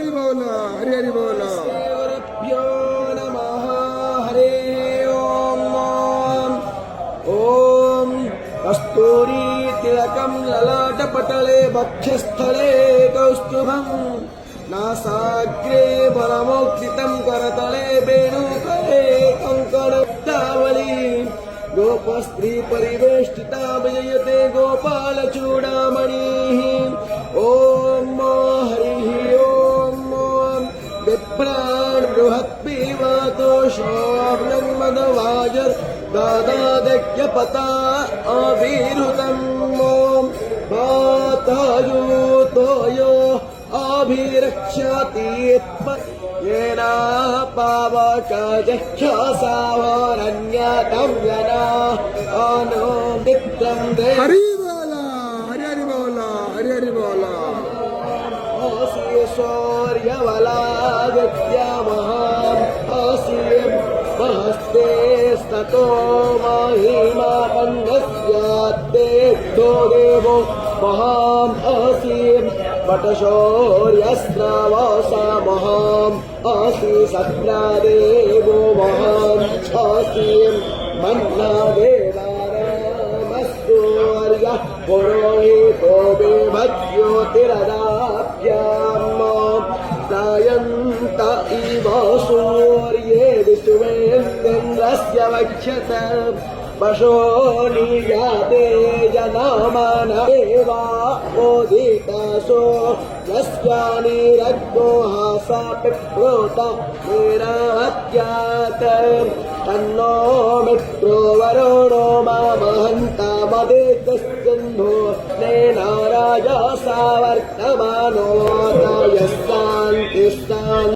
हरि बोल हरि हरि बोल। गुरुभ्यो नमः। हरे ओम। ओम कस्तूरी तिलकं ललाटपटले वक्षस्थले कौस्तुभं नासाग्रे परमोक्तितं करतले वेणुकरे कंकणोत्तावली गोपस्त्री परिवेष्टिता विजयते गोपालचूडामणिः। ओम हरिः ओम। बिभ्राण बृहत्पीवातोषोऽब्रह्मदवाजर दादादज्ञपता अभिरुतम्। ओम मातायूतोयो अभिरक्षति येन पावकजख्यसावरण्यतव्यना अनो नित्यं दे हरि बोल हरि हरि बोल हरि हरि बोल। शौर्यवलादित्यमहाम् असीं महस्ते स्ततो महिमापन्नस्यात्ते दो देवो महाम् असीं वटशौर्यस्रावसा महाम् असि सत्रादेवो महाम् असीं मन्नादेवानामस्तूर्य पुरोहितो बिभज्योतिरदाभ्याम् प्रायन्त इव सूर्ये विश्वेन्द्रस्य वक्ष्यत पशो निजाते जनामान एवा ओदितासो यस्यानिरग्नो हासा पिप्रोता निरात्यात तन्नो मित्रो वरुणो मामहन्ता मदेतस्कन्धो नेना राजा सावर्तमानो यस्सान्तिस्सान्